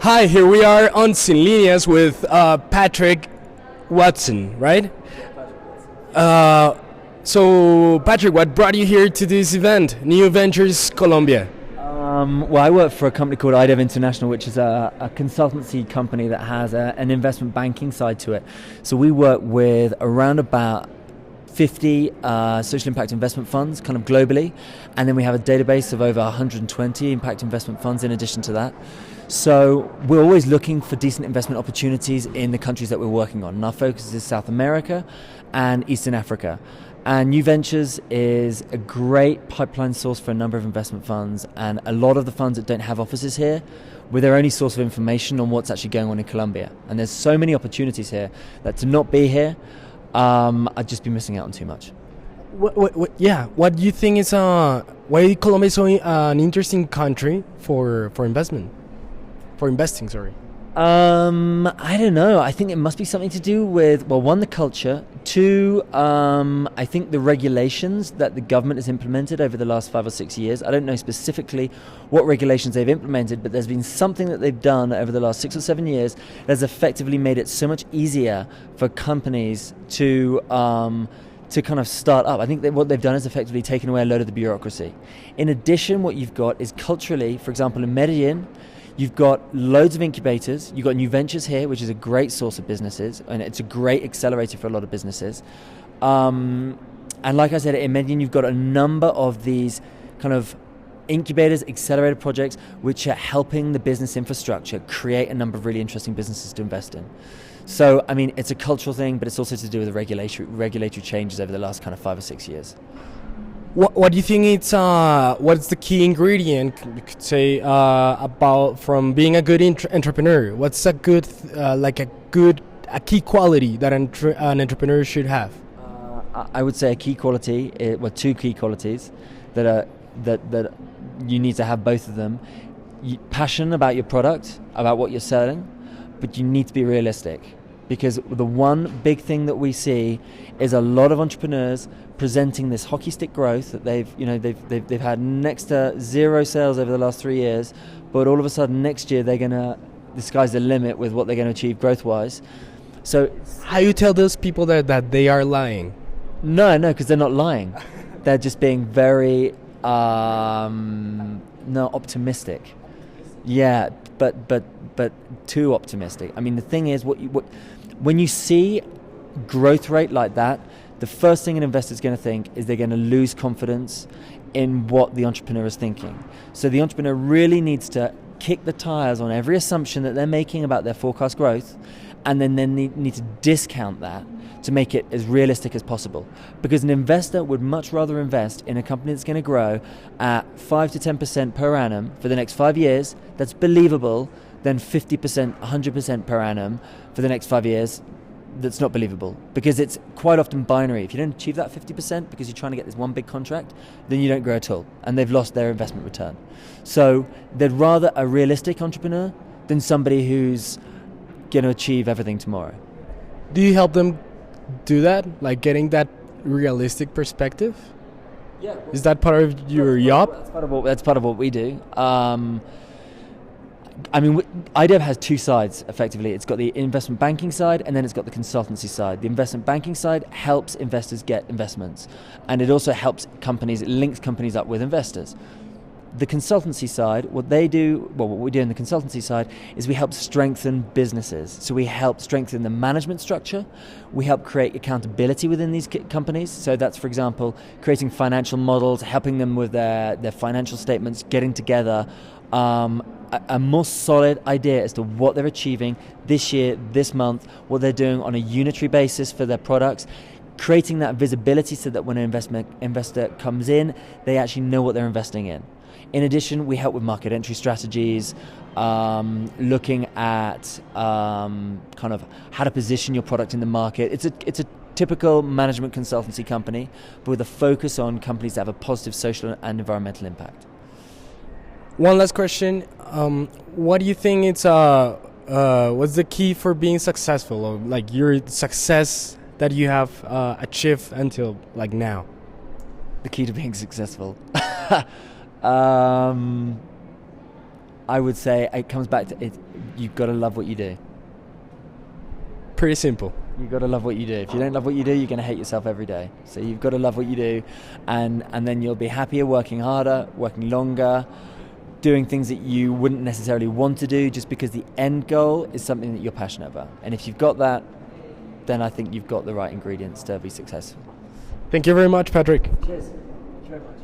Hi, here we are on Lineas with Patrick Watson, right? So, Patrick, what brought you here to this event, New Ventures Colombia? Well, I work for a company called IDEV International, which is a consultancy company that has an investment banking side to it. So we work with around about 50 social impact investment funds kind of globally, and then we have a database of over 120 impact investment funds in addition to that. So we're always looking for decent investment opportunities in the countries that we're working on, and our focus is South America and Eastern Africa. And New Ventures is a great pipeline source for a number of investment funds, and a lot of the funds that don't have offices here, we're their only source of information on what's actually going on in Colombia. And there's so many opportunities here that to not be here, I'd just be missing out on too much. What do you think is why Colombia is so an interesting country for investment, for investing? Sorry. I don't know. I think it must be something to do with, well, one, the culture. Two, I think the regulations that the government has implemented over the last 5 or 6 years. I don't know specifically what regulations they've implemented, but there's been something that they've done over the last 6 or 7 years that has effectively made it so much easier for companies to kind of start up. I think that what they've done is effectively taken away a load of the bureaucracy. In addition, what you've got is culturally, for example, in Medellin, you've got loads of incubators. You've got New Ventures here, which is a great source of businesses, and it's a great accelerator for a lot of businesses. And like I said, in Medellin, you've got a number of these kind of incubators, accelerator projects, which are helping the business infrastructure create a number of really interesting businesses to invest in. So, I mean, it's a cultural thing, but it's also to do with the regulatory changes over the last kind of 5 or 6 years. What do you think it's what's the key ingredient you could say about from being a good entrepreneur? What's a good a key quality that an entrepreneur should have? I would say a key quality, two key qualities that you need to have, both of them. Passion about your product, about what you're selling, but you need to be realistic. Because the one big thing that we see is a lot of entrepreneurs presenting this hockey stick growth that they've had next to zero sales over the last 3 years, but all of a sudden next year the sky's the limit with what they're going to achieve growth-wise. So how you tell those people that they are lying? No, because they're not lying. They're just being very optimistic. Yeah, but too optimistic. I mean, the thing is, when you see growth rate like that, the first thing an investor is going to think is they're going to lose confidence in what the entrepreneur is thinking. So the entrepreneur really needs to kick the tires on every assumption that they're making about their forecast growth, and then they need to discount that to make it as realistic as possible. Because an investor would much rather invest in a company that's going to grow at 5 to 10% per annum for the next 5 years, that's believable, than 50%, 100% per annum for the next 5 years, that's not believable. Because it's quite often binary. If you don't achieve that 50% because you're trying to get this one big contract, then you don't grow at all, and they've lost their investment return. So they'd rather a realistic entrepreneur than somebody who's going to achieve everything tomorrow. Do you help them do that, like getting that realistic perspective? Yeah. Is that part of your job? That's part of what we do. I mean, IDEV has two sides, effectively. It's got the investment banking side, and then it's got the consultancy side. The investment banking side helps investors get investments, and it also helps companies, it links companies up with investors. The consultancy side, what we do in the consultancy side is we help strengthen businesses. So we help strengthen the management structure. We help create accountability within these companies. So that's, for example, creating financial models, helping them with their financial statements, getting together a more solid idea as to what they're achieving this year, this month, what they're doing on a unitary basis for their products, creating that visibility so that when an investor comes in, they actually know what they're investing in. In addition, we help with market entry strategies, looking at kind of how to position your product in the market. It's a typical management consultancy company, but with a focus on companies that have a positive social and environmental impact. One last question. What do you think what's the key for being successful, or like your success that you have achieved until like now? The key to being successful. I would say it comes back to it. you've got to love what you do. Pretty simple. You've got to love what you do. If you don't love what you do, you're going to hate yourself every day. So you've got to love what you do, and then you'll be happier, working harder, working longer, doing things that you wouldn't necessarily want to do just because the end goal is something that you're passionate about. And if you've got that, then I think you've got the right ingredients to be successful. Thank you very much, Patrick. Cheers. Thank you very much.